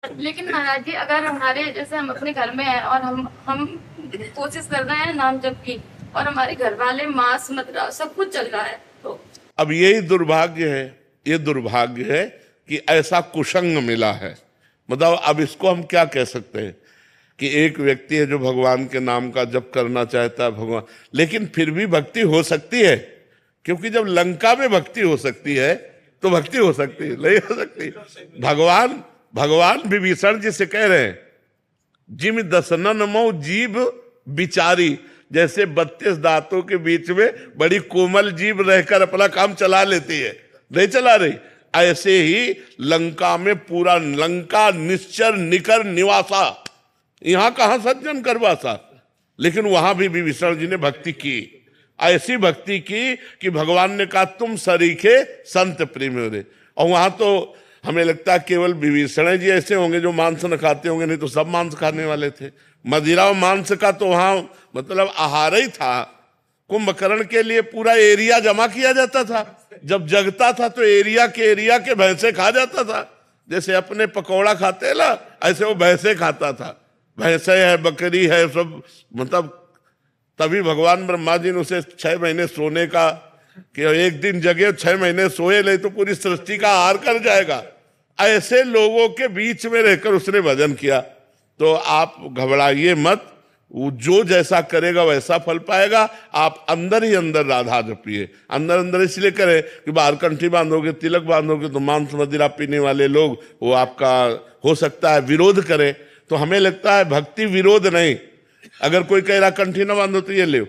लेकिन महाराज जी, अगर हमारे जैसे हम अपने घर में हैं और हम कोशिश कर रहे हैं नाम जप की, और हमारे घर वाले मांस मदिरा सब कुछ चल रहा है, तो अब यही दुर्भाग्य है, ये दुर्भाग्य है कि ऐसा कुसंग मिला है। मतलब अब इसको हम क्या कह सकते हैं कि एक व्यक्ति है जो भगवान के नाम का जप करना चाहता है, भगवान, लेकिन फिर भी भक्ति हो सकती है, क्योंकि जब लंका में भक्ति हो सकती है तो भक्ति हो सकती है, नहीं हो सकती। भगवान भगवान विभीषण जी से कह रहे हैं, जिम दसनन मो जीभ बिचारी, जैसे 32 दांतों के बीच में बड़ी कोमल जीभ रहकर अपना काम चला लेती है, नहीं चला रही, ऐसे ही लंका में पूरा लंका निश्चर निकर निवासा, यहां कहां सज्जन करवासा, लेकिन वहां भी विभीषण जी ने भक्ति की, ऐसी भक्ति की कि भगवान ने कहा तुम सरीखे संत प्रेम रे। और वहां तो हमें लगता है केवल विभीषण जी ऐसे होंगे जो मांस न खाते होंगे, नहीं तो सब मांस खाने वाले थे। मदिरा और मांस का तो वहां मतलब आहार ही था। कुंभकर्ण के लिए पूरा एरिया जमा किया जाता था, जब जगता था तो एरिया के भैंसे खा जाता था, जैसे अपने पकौड़ा खाते हैं ना, ऐसे वो भैंसे खाता था, भैंसे है, बकरी है, सब। मतलब तभी भगवान ब्रह्मा जी ने उसे 6 महीने सोने का, कि एक दिन जगे 6 महीने सोए, नहीं तो पूरी सृष्टि का आहार कर जाएगा। ऐसे लोगों के बीच में रहकर उसने भजन किया। तो आप घबराइए मत, वो जो जैसा करेगा वैसा फल पाएगा। आप अंदर ही अंदर राधा जपिए, अंदर अंदर इसलिए करें कि बाहर कंठी बांधोगे, तिलक बांधोगे तो मांस मदिरा पीने वाले लोग वो आपका हो सकता है विरोध करें। तो हमें लगता है भक्ति विरोध नहीं। अगर कोई कह रहा कंठी ना बांधो तो ये ले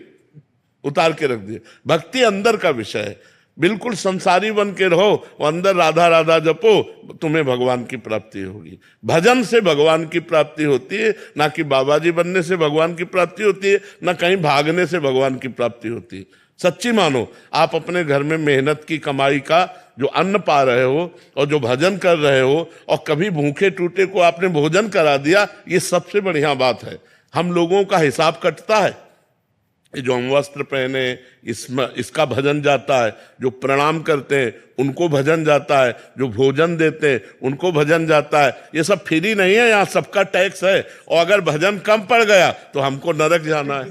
उतार के रख दिए, भक्ति अंदर का विषय है। बिल्कुल संसारी बन के रहो, वो अंदर राधा राधा जपो, तुम्हें भगवान की प्राप्ति होगी। भजन से भगवान की प्राप्ति होती है, ना कि बाबा जी बनने से भगवान की प्राप्ति होती है, ना कहीं भागने से भगवान की प्राप्ति होती है। सच्ची मानो, आप अपने घर में मेहनत की कमाई का जो अन्न पा रहे हो और जो भजन कर रहे हो, और कभी भूखे टूटे को आपने भोजन करा दिया, ये सबसे बढ़िया बात है। हम लोगों का हिसाब कटता है, जो हम वस्त्र पहने इसमें इसका भजन जाता है, जो प्रणाम करते हैं उनको भजन जाता है, जो भोजन देते हैं उनको भजन जाता है। ये सब फ्री नहीं है, यहाँ सबका टैक्स है। और अगर भजन कम पड़ गया तो हमको नरक जाना है।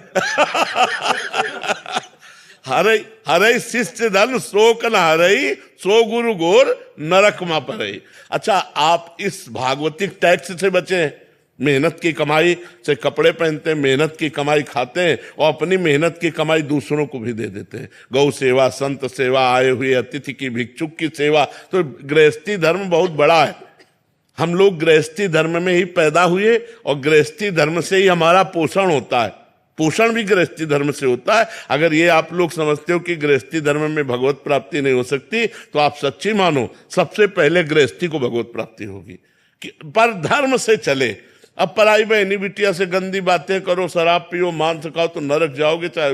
हरे हरे शिष्य धन शोक न हरई, सो गुरु गोर नरक मा पड़ई। अच्छा, आप इस भागवतिक टैक्स से बचे, मेहनत की कमाई से कपड़े पहनते हैं, मेहनत की कमाई खाते हैं, और अपनी मेहनत की कमाई दूसरों को भी दे देते हैं। गौ सेवा, संत सेवा, आए हुए अतिथि की, भिक्षुक की सेवा। तो गृहस्थी धर्म बहुत बड़ा है। हम लोग गृहस्थी धर्म में ही पैदा हुए और गृहस्थी धर्म से ही हमारा पोषण होता है। पोषण भी गृहस्थी धर्म से होता है। अगर ये आप लोग समझते हो कि गृहस्थी धर्म में भगवत प्राप्ति नहीं हो सकती, तो आप सच्ची मानो, सबसे पहले गृहस्थी को भगवत प्राप्ति होगी। पर धर्म से चले। अब पराई बहनी बिटिया से गंदी बातें करो, शराब पियो, मांस खाओ तो नरक जाओगे। चाहे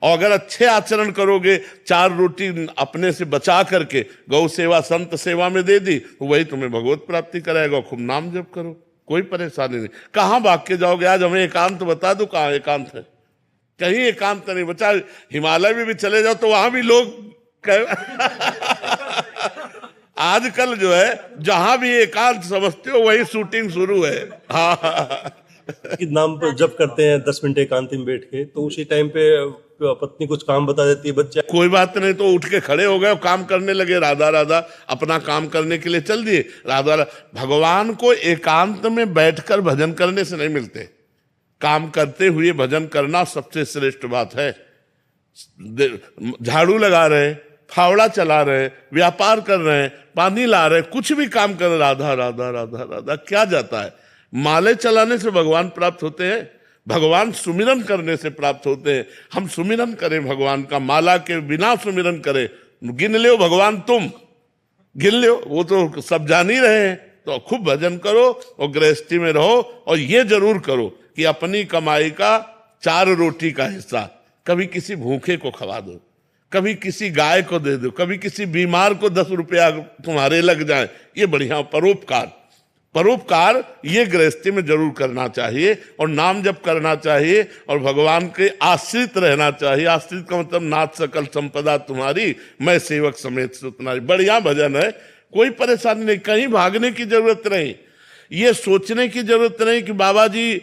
और अगर अच्छे आचरण करोगे, 4 रोटी अपने से बचा करके गौ सेवा, संत सेवा में दे दी, तो वही तुम्हें भगवत प्राप्ति कराएगा। खूब नाम जप करो, कोई परेशानी नहीं। कहाँ भाग के जाओगे? आज हमें एकांत बता दो, कहाँ एकांत है? कहीं एकांत नहीं बचा। हिमालय में भी चले जाओ तो वहां भी लोग आजकल जो है जहां भी एकांत समझते हो वही शूटिंग शुरू है। हाँ, कि नाम पर जब करते हैं 10 मिनट एकांत में बैठ के, तो उसी टाइम पे पत्नी कुछ काम बता देती है, बच्चा कोई बात नहीं, तो उठ के खड़े हो गए और काम करने लगे, राधा राधा अपना काम करने के लिए चल दिए। राधा भगवान को एकांत में बैठकर भजन करने से नहीं मिलते, काम करते हुए भजन करना सबसे श्रेष्ठ बात है। झाड़ू लगा रहे, फावड़ा चला रहे, व्यापार कर रहे हैं, पानी ला रहे, कुछ भी काम कर, राधा राधा राधा राधा क्या जाता है? माले चलाने से भगवान प्राप्त होते हैं, भगवान सुमिरन करने से प्राप्त होते हैं। हम सुमिरन करें भगवान का, माला के बिना सुमिरन करें। गिन लो भगवान, तुम गिन लो, वो तो सब जान ही रहे हैं। तो खूब भजन करो और गृहस्थी में रहो, और ये जरूर करो कि अपनी कमाई का 4 रोटी का हिस्सा कभी किसी भूखे को खवा दो, कभी किसी गाय को दे दो, कभी किसी बीमार को 10 रुपया तुम्हारे लग जाए। ये बढ़िया परोपकार। परोपकार ये गृहस्थी में जरूर करना चाहिए, और नाम जप करना चाहिए, और भगवान के आश्रित रहना चाहिए। आश्रित का मतलब नाथ सकल संपदा तुम्हारी, मैं सेवक समेत सुतनारी। बढ़िया भजन है, कोई परेशानी नहीं, कहीं भागने की जरूरत नहीं। ये सोचने की जरूरत नहीं कि बाबा जी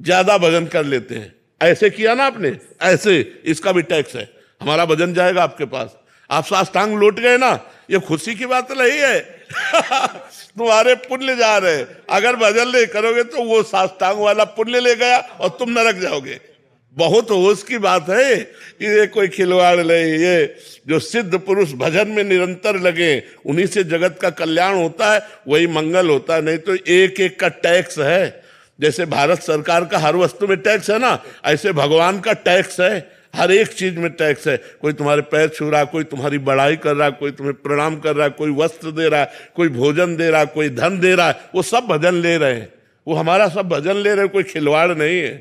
ज्यादा भजन कर लेते हैं। ऐसे किया ना आपने, ऐसे इसका भी टैक्स है, हमारा भजन जाएगा आपके पास। आप साष्टांग लौट गए ना, ये खुशी की बात नहीं है तुम्हारे पुण्य जा रहे। अगर भजन नहीं करोगे तो वो साष्टांग वाला पुण्य ले गया और तुम नरक जाओगे। बहुत होश की बात है कि ये कोई खिलवाड़ नहीं। ये जो सिद्ध पुरुष भजन में निरंतर लगे, उन्हीं से जगत का कल्याण होता है, वही मंगल होता है। नहीं तो एक एक का टैक्स है। जैसे भारत सरकार का हर वस्तु में टैक्स है ना, ऐसे भगवान का टैक्स है, हर एक चीज में टैक्स है। कोई तुम्हारे पैर छू रहा, कोई तुम्हारी बड़ाई कर रहा, कोई तुम्हें प्रणाम कर रहा, कोई वस्त्र दे रहा, कोई भोजन दे रहा, कोई धन दे रहा, वो सब भजन ले रहे हैं। वो हमारा सब भजन ले रहे हैं, कोई खिलवाड़ नहीं है।